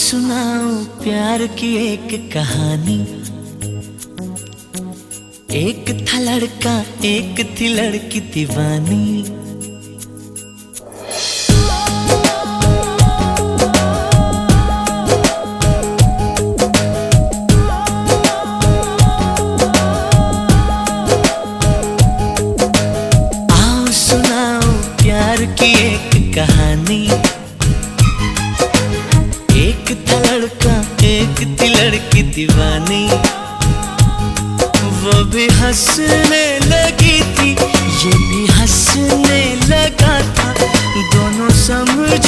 सुनाओ प्यार की एक कहानी। एक था लड़का, एक थी लड़की दीवानी। आओ सुनाओ प्यार की एक कहानी। एक था लड़का, एक थी लड़की दीवानी। वो भी हंसने लगी थी, ये भी हंसने लगा था। दोनों समझ